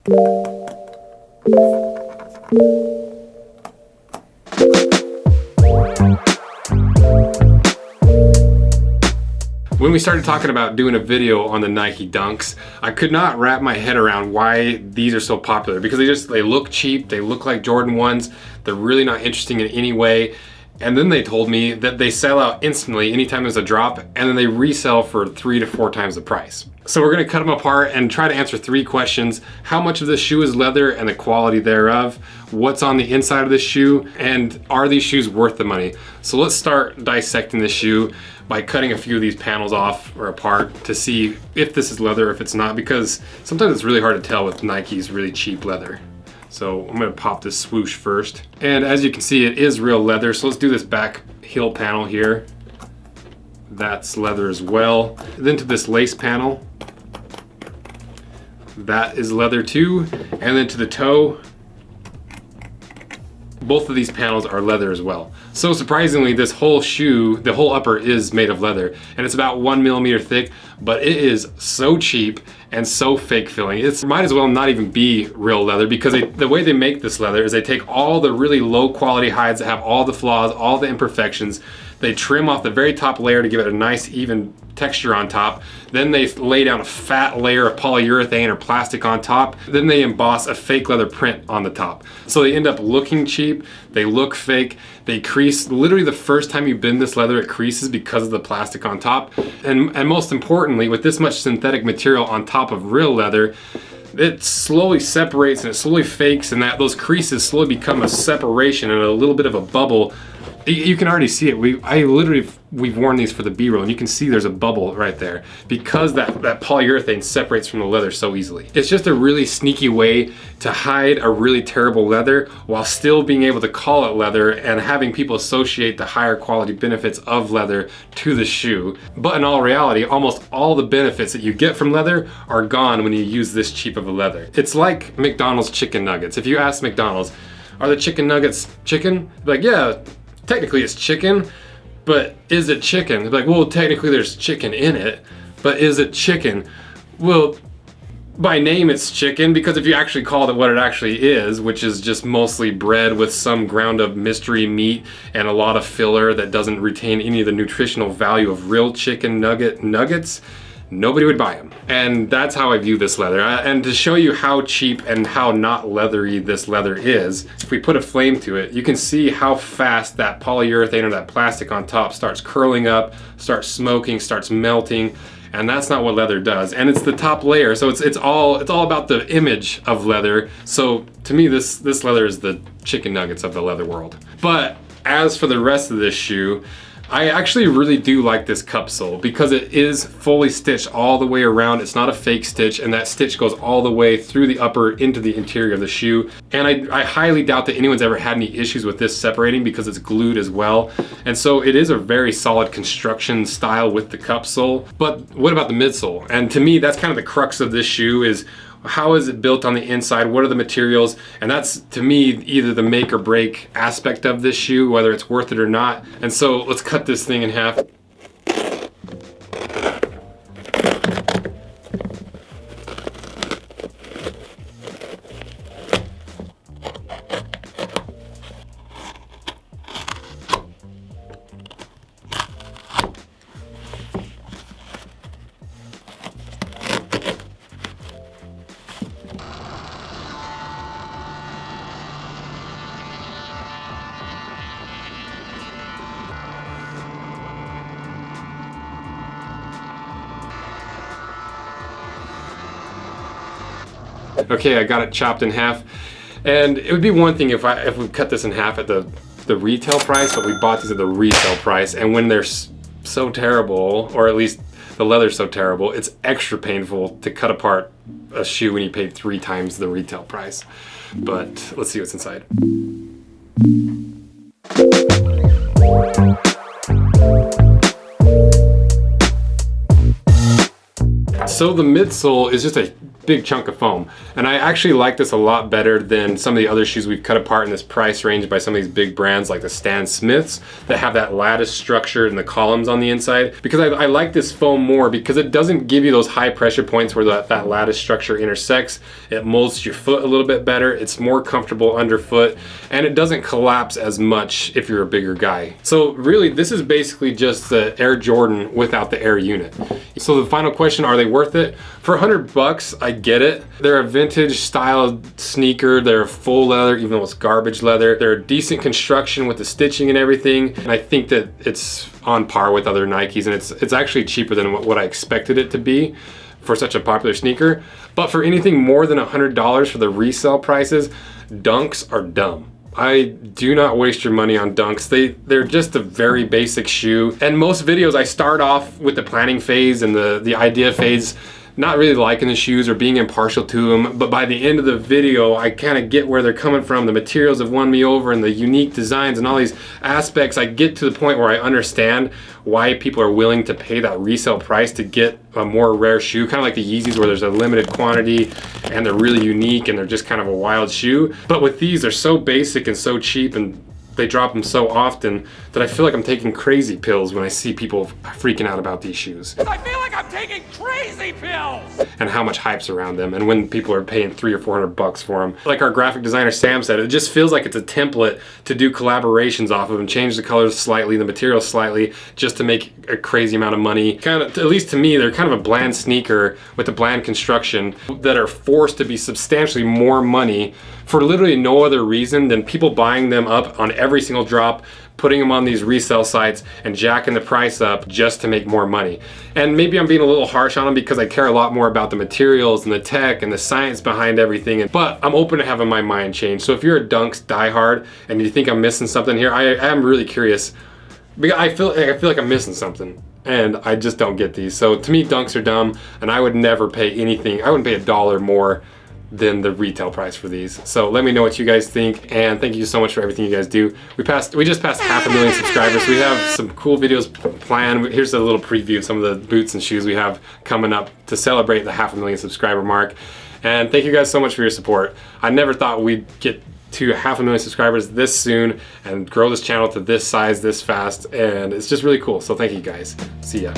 When we started talking about doing a video on the Nike Dunks, I could not wrap my head around why these are so popular, because they look cheap, they look like Jordan 1s, they're really not interesting in any way. And then they told me that they sell out instantly anytime there's a drop, and then they resell for 3 to 4 times the price. So we're gonna cut them apart and try to answer 3 questions. How much of this shoe is leather and the quality thereof? What's on the inside of this shoe? And are these shoes worth the money? So let's start dissecting this shoe by cutting a few of these panels off or apart to see if this is leather or if it's not, because sometimes it's really hard to tell with Nike's really cheap leather. So I'm gonna pop this swoosh first. And as you can see, it is real leather. So let's do this back heel panel here. That's leather as well. Then to this lace panel, that is leather too. And then to the toe, both of these panels are leather as well. So surprisingly, this whole shoe, the whole upper is made of leather, and it's about 1 millimeter thick, but it is so cheap and so fake feeling. It might as well not even be real leather, because the way they make this leather is they take all the really low quality hides that have all the flaws, all the imperfections, they trim off the very top layer to give it a nice even texture on top. Then they lay down a fat layer of polyurethane or plastic on top. Then they emboss a fake leather print on the top. So they end up looking cheap, they look fake, they crease. Literally the first time you bend this leather, it creases because of the plastic on top. And most importantly, with this much synthetic material on top of real leather, it slowly separates and it slowly fakes, and those creases slowly become a separation and a little bit of a bubble. You can already see it. We've worn these for the B-roll, and you can see there's a bubble right there because that polyurethane separates from the leather so easily. It's just a really sneaky way to hide a really terrible leather while still being able to call it leather and having people associate the higher quality benefits of leather to the shoe. But in all reality, almost all the benefits that you get from leather are gone when you use this cheap of a leather. It's like McDonald's chicken nuggets. If you ask McDonald's, are the chicken nuggets chicken? Like, yeah, technically it's chicken, but is it chicken? They're like, well, technically there's chicken in it, but is it chicken? Well, by name it's chicken, because if you actually called it what it actually is, which is just mostly bread with some ground up mystery meat and a lot of filler that doesn't retain any of the nutritional value of real chicken nuggets, nobody would buy them. And that's how I view this leather. And to show you how cheap and how not leathery this leather is, if we put a flame to it, you can see how fast that polyurethane or that plastic on top starts curling up, starts smoking, starts melting. And that's not what leather does. And it's the top layer, so it's all about the image of leather. So to me, this leather is the chicken nuggets of the leather world. But as for the rest of this shoe, I actually really do like this cupsole because it is fully stitched all the way around. It's not a fake stitch, and that stitch goes all the way through the upper into the interior of the shoe. And I highly doubt that anyone's ever had any issues with this separating because it's glued as well. And so it is a very solid construction style with the cupsole. But what about the midsole? And to me, that's kind of the crux of this shoe is, how is it built on the inside? What are the materials? And that's, to me, either the make or break aspect of this shoe, whether it's worth it or not. And so let's cut this thing in half. Okay, I got it chopped in half, and it would be one thing if we cut this in half at the retail price, but we bought these at the resale price, and when they're so terrible, or at least the leather's so terrible, it's extra painful to cut apart a shoe when you paid 3 times the retail price. But let's see what's inside. So the midsole is just a big chunk of foam. And I actually like this a lot better than some of the other shoes we've cut apart in this price range by some of these big brands like the Stan Smiths that have that lattice structure and the columns on the inside. Because I like this foam more because it doesn't give you those high pressure points where that lattice structure intersects. It molds your foot a little bit better. It's more comfortable underfoot, and it doesn't collapse as much if you're a bigger guy. So really, this is basically just the Air Jordan without the Air unit. So the final question, are they worth it? For $100, I get it. They're a vintage style sneaker. They're full leather, even though it's garbage leather. They're a decent construction with the stitching and everything. And I think that it's on par with other Nikes, and it's actually cheaper than what I expected it to be for such a popular sneaker. But for anything more than $100 for the resale prices, Dunks are dumb. I do not waste your money on Dunks. They're just a very basic shoe. And most videos I start off with the planning phase and the idea phase, not really liking the shoes or being impartial to them, but by the end of the video I kind of get where they're coming from. The materials have won me over, and the unique designs and all these aspects. I get to the point where I understand why people are willing to pay that resale price to get a more rare shoe, kind of like the Yeezys where there's a limited quantity and they're really unique and they're just kind of a wild shoe. But with these, they're so basic and so cheap, and they drop them so often that I feel like I'm taking crazy pills when I see people freaking out about these shoes. I feel like I'm taking crazy pills! And how much hype's around them, and when people are paying $300 or $400 for them. Like our graphic designer Sam said, it just feels like it's a template to do collaborations off of and change the colors slightly, the material slightly, just to make a crazy amount of money. Kind of, at least to me, they're kind of a bland sneaker with a bland construction that are forced to be substantially more money for literally no other reason than people buying them up on every single drop, putting them on these resale sites and jacking the price up just to make more money. And maybe I'm being a little harsh on them because I care a lot more about the materials and the tech and the science behind everything. But I'm open to having my mind changed. So if you're a Dunks diehard and you think I'm missing something here, I am really curious, because I feel like I'm missing something, and I just don't get these. So to me, Dunks are dumb, and I would never pay anything. I wouldn't pay $1 more than the retail price for these. So let me know what you guys think, and thank you so much for everything you guys do. We just passed 500,000 subscribers. We have some cool videos planned. Here's a little preview of some of the boots and shoes we have coming up to celebrate the 500,000 subscriber mark. And thank you guys so much for your support. I never thought we'd get to 500,000 subscribers this soon and grow this channel to this size this fast, and it's just really cool. So thank you guys. See ya.